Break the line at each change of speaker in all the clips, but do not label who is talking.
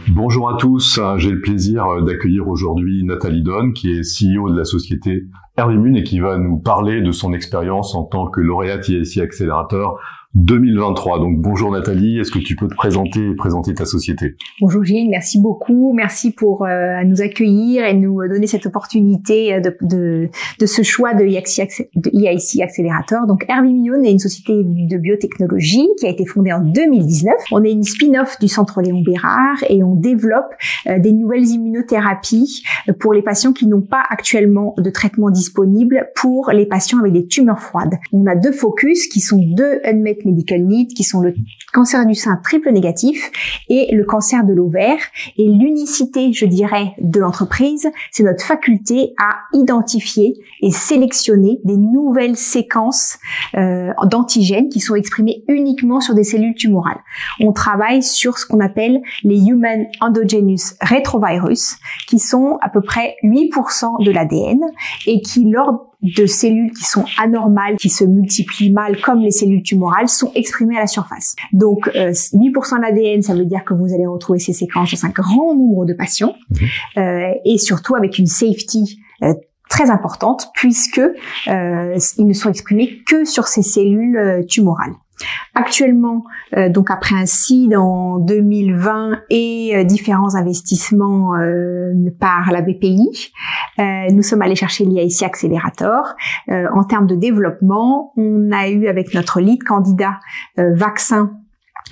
Bonjour à tous, j'ai le plaisir d'accueillir aujourd'hui Nathalie Donne, qui est CEO de la société Hervimmune et qui va nous parler de son expérience en tant que lauréate IAIC Accelerator 2023. Donc bonjour Nathalie, est-ce que tu peux te présenter et présenter ta société?
Bonjour Gilles, merci beaucoup, merci pour nous accueillir et nous donner cette opportunité de ce choix de IAIC Accelerator. Donc Hervimmune est une société de biotechnologie qui a été fondée en 2019. On est une spin-off du Centre Léon Bérard et on développe des nouvelles immunothérapies pour les patients qui n'ont pas actuellement de traitement disponible pour les patients avec des tumeurs froides. On a deux focus qui sont deux unmet medical needs, qui sont le cancer du sein triple négatif et le cancer de l'ovaire. Et l'unicité, je dirais, de l'entreprise, c'est notre faculté à identifier et sélectionner des nouvelles séquences d'antigènes qui sont exprimées uniquement sur des cellules tumorales. On travaille sur ce qu'on appelle les Human Endogenous Retrovirus, qui sont à peu près 8% de l'ADN et qui, lors de cellules qui sont anormales, qui se multiplient mal comme les cellules tumorales, sont exprimées à la surface. Donc 8% de l'ADN, ça veut dire que vous allez retrouver ces séquences dans un grand nombre de patients et surtout avec une safety très importante puisque ils ne sont exprimés que sur ces cellules tumorales. Actuellement, donc après un seed en 2020 et différents investissements par la BPI, nous sommes allés chercher l'IAIC Accelerator. En termes de développement, on a eu avec notre lead candidat vaccin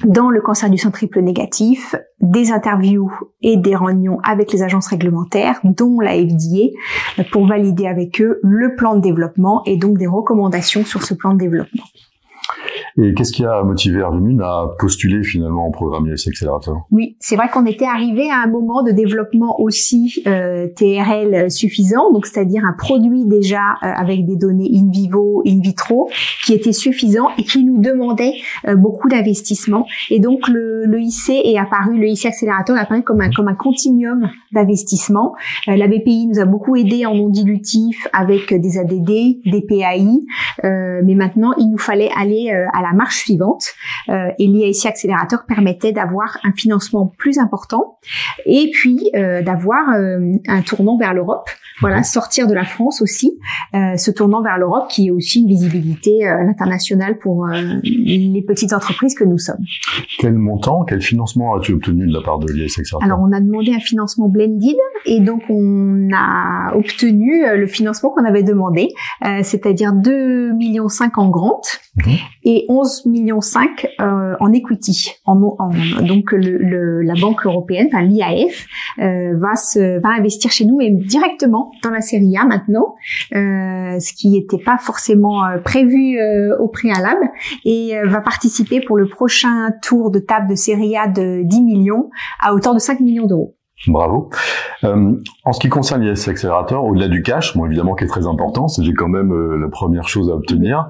dans le cancer du sein triple négatif, des interviews et des réunions avec les agences réglementaires, dont la FDA, pour valider avec eux le plan de développement et donc des recommandations sur ce plan de développement.
Et qu'est-ce qui a motivé Hervimmune à postuler finalement au programme IAIC Accelerator?
Oui, c'est vrai qu'on était arrivé à un moment de développement aussi TRL suffisant, donc c'est-à-dire un produit déjà avec des données in vivo, in vitro, qui était suffisant et qui nous demandait beaucoup d'investissement. Et donc le IAIC Accelerator est apparu comme un continuum d'investissement. La BPI nous a beaucoup aidé en non dilutif avec des ADD, des PAI, mais maintenant il nous fallait aller à la marche suivante et l'IAIC Accelerator permettait d'avoir un financement plus important et puis d'avoir un tournant vers l'Europe. Voilà, sortir de la France aussi, ce tournant vers l'Europe qui est aussi une visibilité à l'international pour les petites entreprises que nous sommes.
Quel montant, quel financement as-tu obtenu de la part de l'IAIC Accelerator?
Alors, on a demandé un financement blended et donc on a obtenu le financement qu'on avait demandé, c'est-à-dire 2,5 millions en grant et 11,5 millions en equity. Donc la Banque européenne, enfin l'IAF, va investir chez nous et directement dans la série A maintenant, ce qui n'était pas forcément prévu au préalable, et va participer pour le prochain tour de table de série A de 10 millions à hauteur de 5 millions d'euros.
Bravo. En ce qui concerne l'IAIC Accelerator, au-delà du cash, bon évidemment qui est très important, c'est quand même la première chose à obtenir.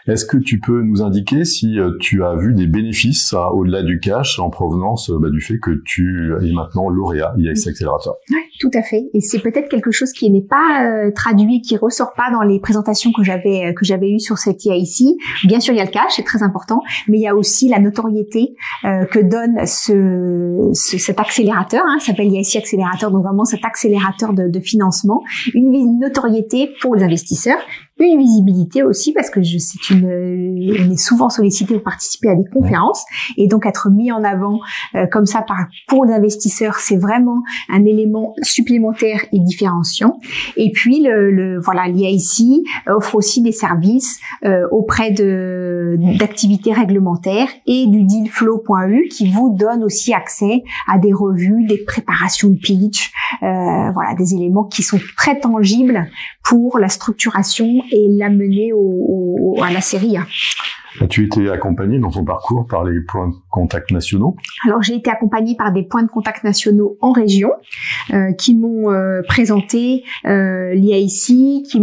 Est-ce que tu peux nous indiquer si tu as vu des bénéfices au-delà du cash en provenance du fait que tu es maintenant lauréat IAIC Accelerator?
Oui, tout à fait. Et c'est peut-être quelque chose qui n'est pas traduit, qui ressort pas dans les présentations que j'avais eues sur cette IAIC. Bien sûr, il y a le cash, c'est très important, mais il y a aussi la notoriété que donne cet accélérateur, ça s'appelle IAIC Accelerator, donc vraiment cet accélérateur de financement, une notoriété pour les investisseurs, une visibilité aussi parce que on est souvent sollicité pour participer à des conférences et donc être mis en avant comme ça pour les investisseurs, c'est vraiment un élément supplémentaire et différenciant. Et puis l'IAIC offre aussi des services auprès d'activités réglementaires et du dealflow.eu qui vous donne aussi accès à des revues, des préparations de pitch, des éléments qui sont très tangibles pour la structuration et l'amener à la série A.
As-tu été accompagné dans ton parcours par les points de contact nationaux?
Alors j'ai été accompagnée par des points de contact nationaux en région qui m'ont présenté l'IAIC,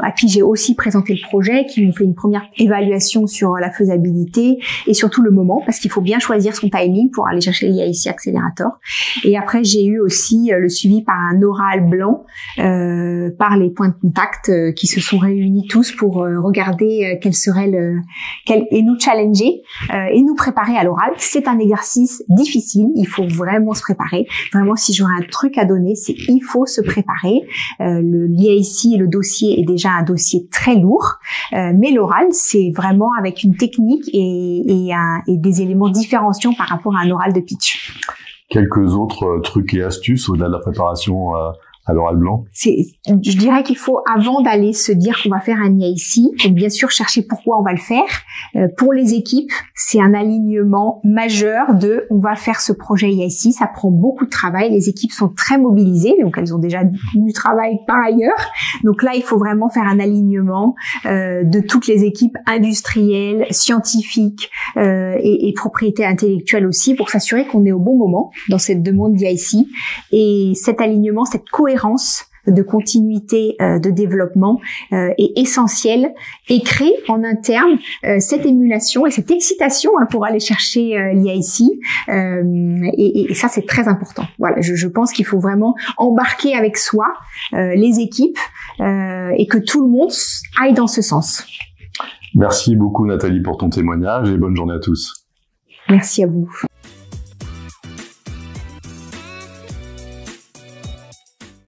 à qui j'ai aussi présenté le projet, qui m'ont fait une première évaluation sur la faisabilité et surtout le moment, parce qu'il faut bien choisir son timing pour aller chercher l'IAIC Accelerator. Et après j'ai eu aussi le suivi par un oral blanc par les points de contact qui se sont réunis tous pour regarder quel et nous challenger et nous préparer à l'oral. C'est un exercice difficile, il faut vraiment se préparer. Vraiment, si j'aurais un truc à donner, c'est il faut se préparer. L'IAIC, le dossier est déjà un dossier très lourd, mais l'oral, c'est vraiment avec une technique et des éléments différenciants par rapport à un oral de pitch.
Quelques autres trucs et astuces au-delà de la préparation à l'oral blanc?
Je dirais qu'il faut, avant d'aller se dire qu'on va faire un IAIC, donc bien sûr chercher pourquoi on va le faire. Pour les équipes, c'est un alignement majeur de on va faire ce projet IAIC. Ça prend beaucoup de travail. Les équipes sont très mobilisées, donc elles ont déjà du travail par ailleurs. Donc là, il faut vraiment faire un alignement de toutes les équipes industrielles, scientifiques et propriétés intellectuelles aussi, pour s'assurer qu'on est au bon moment dans cette demande d'IAIC. Et cet alignement, cette cohérence de continuité de développement est essentielle et crée en interne cette émulation et cette excitation pour aller chercher l'IAIC et ça c'est très important. Voilà, je pense qu'il faut vraiment embarquer avec soi les équipes et que tout le monde aille dans ce sens.
Merci beaucoup Nathalie pour ton témoignage et bonne journée à tous.
Merci à vous.